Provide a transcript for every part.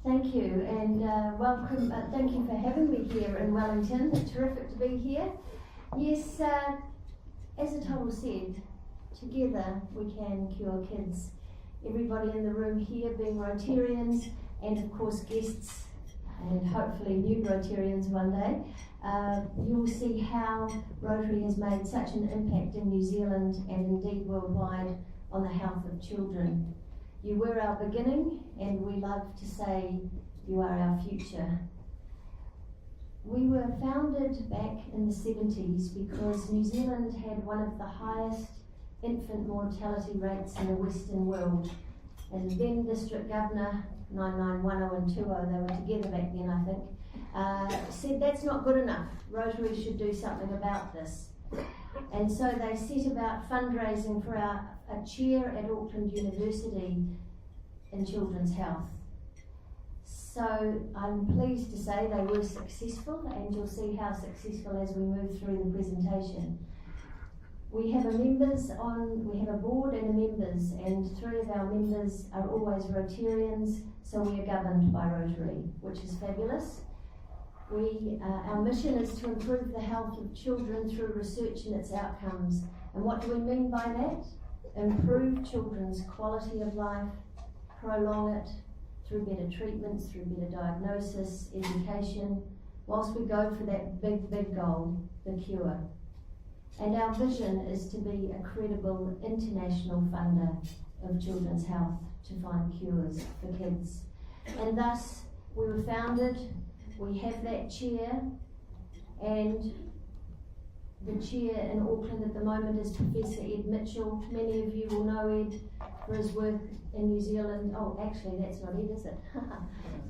Thank you, and welcome. Thank you for having me here in Wellington. It's terrific to be here. Yes, as the title said, together we can cure kids. Everybody in the room here being Rotarians, and of course guests, and hopefully new Rotarians one day. You'll see how Rotary has made such an impact in New Zealand and indeed worldwide on the health of children. You were our beginning, and we love to say you are our future. We were founded back in the 70s because New Zealand had one of the highest infant mortality rates in the Western world. And the then District Governor, 9910 and 20, they were together back then I think, said that's not good enough. Rotary should do something about this. And so they set about fundraising for a chair at Auckland University in children's health. So I'm pleased to say they were successful, and you'll see how successful as we move through the presentation. We have a board and members, and 3 of our members are always Rotarians, so we are governed by Rotary, which is fabulous. Our mission is to improve the health of children through research and its outcomes. And what do we mean by that? Improve children's quality of life, prolong it through better treatments, through better diagnosis, education, whilst we go for that big goal, the cure. And our vision is to be a credible international funder of children's health to find cures for kids. And thus, we were founded. We have that chair, and the chair in Auckland at the moment is Professor Ed Mitchell. Many of you will know Ed for his work in New Zealand. Oh, actually, that's not Ed, is it?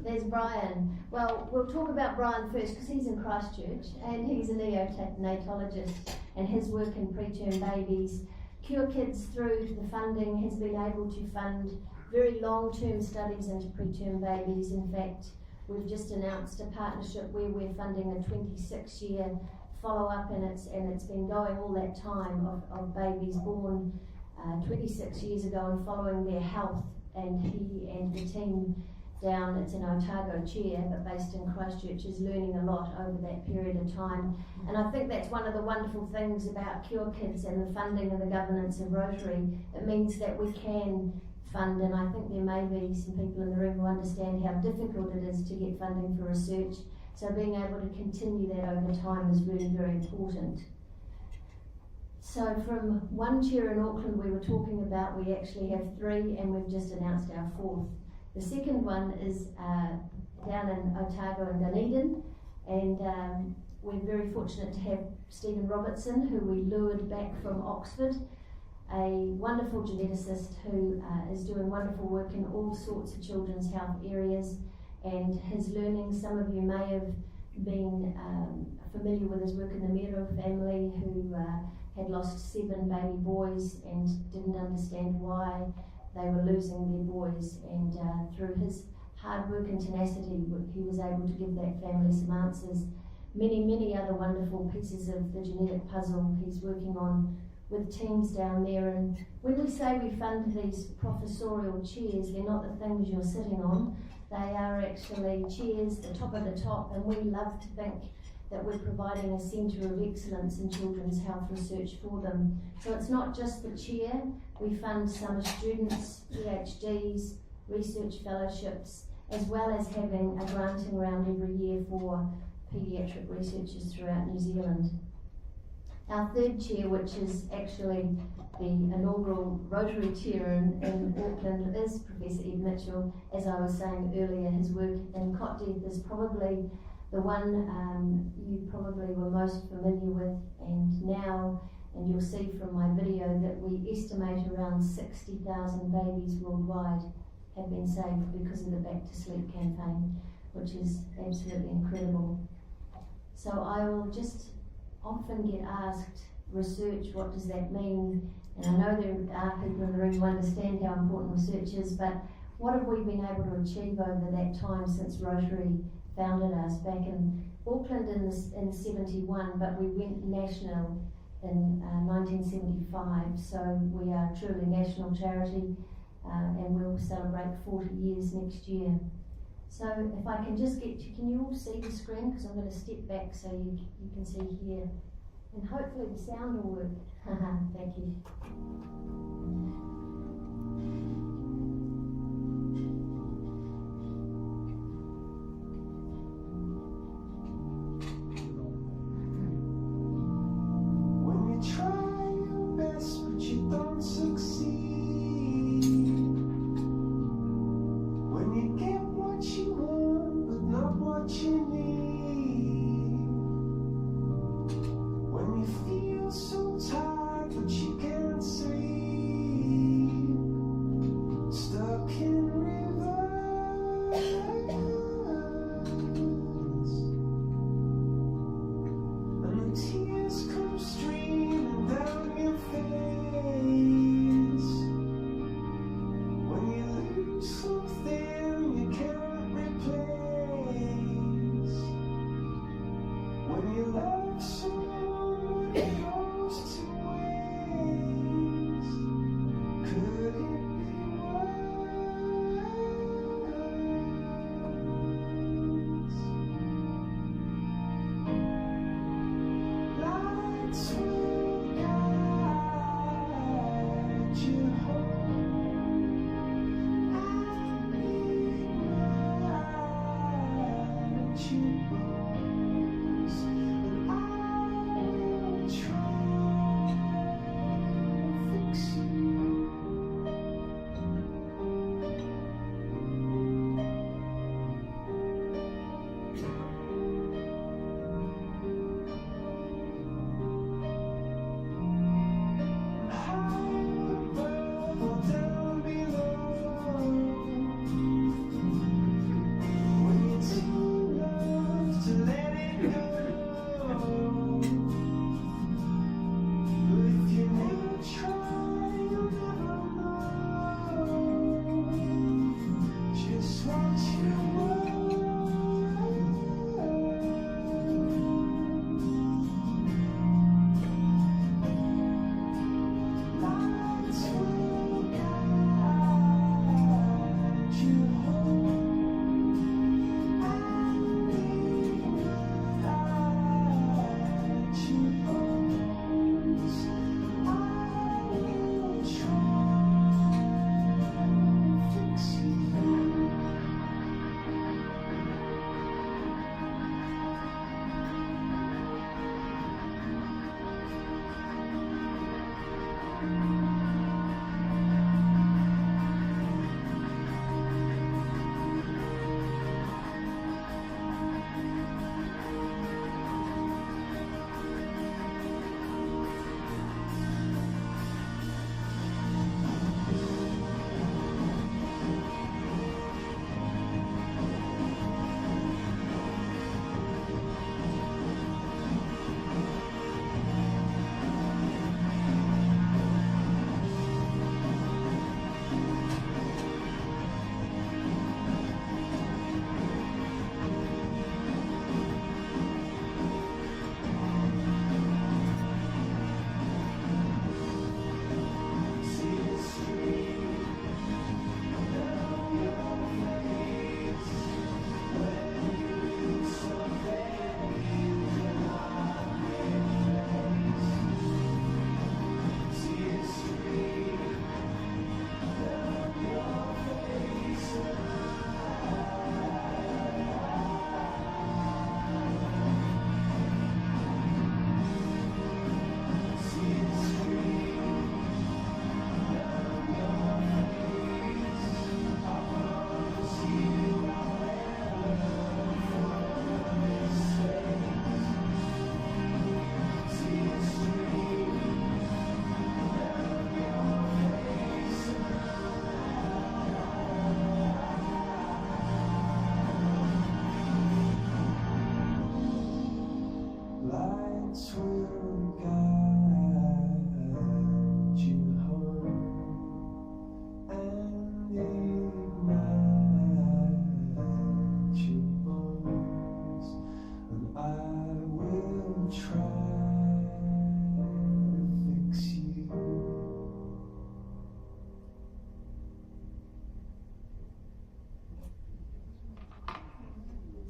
There's Brian. Well, we'll talk about Brian first because he's in Christchurch, and he's a neonatologist, and his work in preterm babies. Cure Kids, through the funding, has been able to fund very long-term studies into preterm babies. In fact, we've just announced a partnership where we're funding a 26-year follow-up, and it's been going all that time of babies born 26 years ago and following their health. And he and the team down, it's an Otago chair but based in Christchurch, is learning a lot over that period of time. And I think that's one of the wonderful things about Cure Kids and the funding and the governance of Rotary. It means that we can fund, and I think there may be some people in the room who understand how difficult it is to get funding for research. So being able to continue that over time is really very important. So from one chair in Auckland we were talking about, we actually have 3, and we've just announced our 4th. The second one is down in Otago and Dunedin, and we're very fortunate to have Stephen Robertson, who we lured back from Oxford, a wonderful geneticist who is doing wonderful work in all sorts of children's health areas, and his learning, some of you may have been familiar with his work in the Mero family, who had lost 7 baby boys and didn't understand why they were losing their boys, and through his hard work and tenacity he was able to give that family some answers. Many other wonderful pieces of the genetic puzzle he's working on with teams down there. And when we say we fund these professorial chairs, they're not the things you're sitting on. They are actually chairs, the top of the top, and we love to think that we're providing a centre of excellence in children's health research for them. So it's not just the chair, we fund summer students, PhDs, research fellowships, as well as having a granting round every year for paediatric researchers throughout New Zealand. Our 3rd chair, which is actually the inaugural Rotary chair in Auckland, is Professor Ed Mitchell. As I was saying earlier, his work in cot death is probably the one you probably were most familiar with, and now, and you'll see from my video, that we estimate around 60,000 babies worldwide have been saved because of the Back to Sleep campaign, which is absolutely incredible. So I will just often get asked, research, what does that mean? And I know there are people in the room who understand how important research is, but what have we been able to achieve over that time since Rotary founded us back in Auckland in 71, but we went national in 1975, so we are a truly national charity, and we'll celebrate 40 years next year. So if I can just get you, can you all see the screen? Because I'm going to step back so you can see here. And hopefully the sound will work. Thank you. When you try your best but you don't succeed, when you get what you want but not what you need, when you feel so tired but you can't say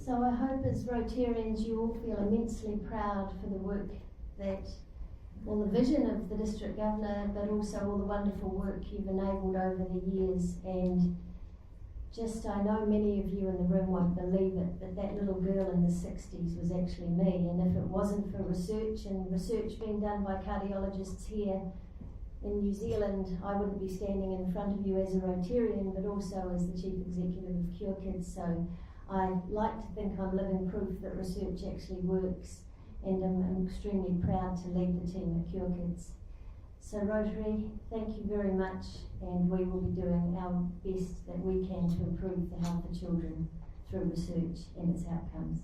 So I hope as Rotarians you all feel immensely proud for the work that, well, the vision of the District Governor, but also all the wonderful work you've enabled over the years. And just, I know many of you in the room won't believe it, but that little girl in the 60s was actually me. And if it wasn't for research and research being done by cardiologists here in New Zealand, I wouldn't be standing in front of you as a Rotarian, but also as the Chief Executive of Cure Kids. So I like to think I'm living proof that research actually works, and I'm extremely proud to lead the team at Cure Kids. So Rotary, thank you very much, and we will be doing our best that we can to improve the health of children through research and its outcomes.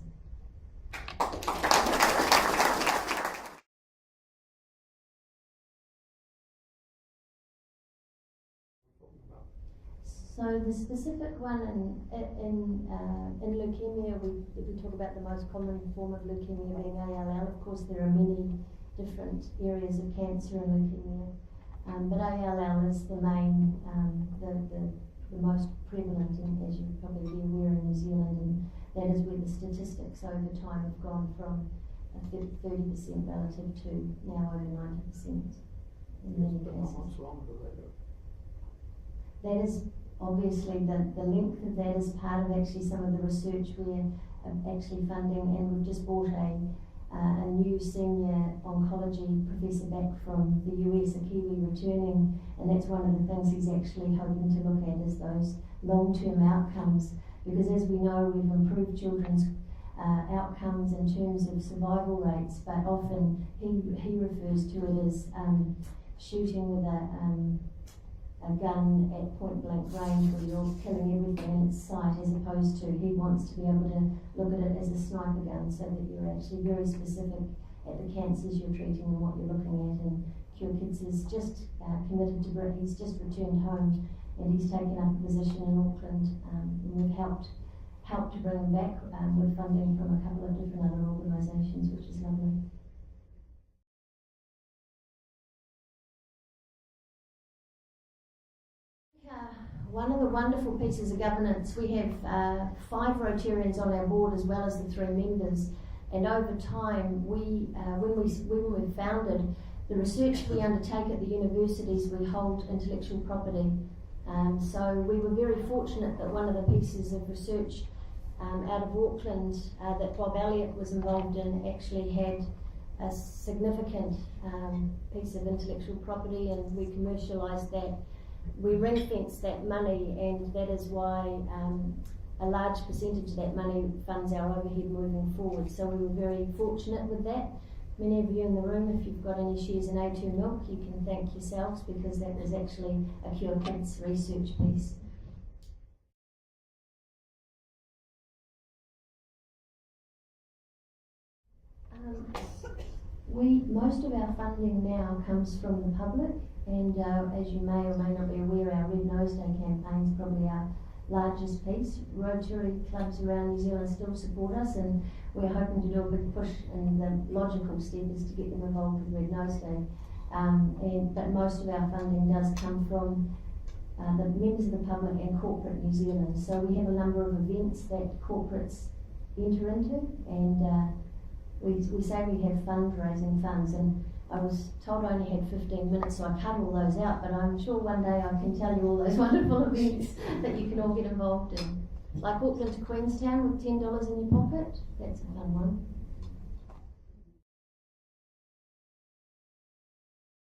So the specific one in leukemia, we talk about the most common form of leukemia being ALL. Of course, there are many different areas of cancer in leukemia, but ALL is the main, the most prevalent, and as you'll probably be aware, in New Zealand, and that is where the statistics over time have gone from 30% relative to now over 90% in many cases. What's wrong with that? That is obviously the length of that is part of actually some of the research we're actually funding, and we've just brought a new senior oncology professor back from the US, a Kiwi returning, and that's one of the things he's actually hoping to look at is those long-term outcomes, because as we know, we've improved children's outcomes in terms of survival rates, but often he refers to it as shooting with a gun at point blank range where you're killing everything in its sight, as opposed to he wants to be able to look at it as a sniper gun so that you're actually very specific at the cancers you're treating and what you're looking at. And Cure Kids is just committed to Brit. He's just returned home and he's taken up a position in Auckland, and we've helped to bring him back with funding from a couple of different other organisations, which is lovely. One of the wonderful pieces of governance, we have 5 Rotarians on our board as well as the 3 members, and over time when we founded, the research we undertake at the universities, we hold intellectual property. So we were very fortunate that one of the pieces of research out of Auckland that Bob Elliott was involved in actually had a significant piece of intellectual property, and we commercialised that. We ring-fence that money, and that is why a large percentage of that money funds our overhead moving forward. So we were very fortunate with that. Many of you in the room, if you've got any shares in A2 Milk, you can thank yourselves, because that was actually a Cure Kids research piece. Most of our funding now comes from the public, and as you may or may not be aware, our Red Nose Day campaign is probably our largest piece. Rotary clubs around New Zealand still support us, and we're hoping to do a big push, and the logical step is to get them involved with Red Nose Day. But most of our funding does come from the members of the public and corporate New Zealand. So we have a number of events that corporates enter into, and we say we have fundraising funds, and I was told I only had 15 minutes, so I cut all those out, but I'm sure one day I can tell you all those wonderful events that you can all get involved in. Like Auckland to Queenstown with $10 in your pocket, that's a fun one.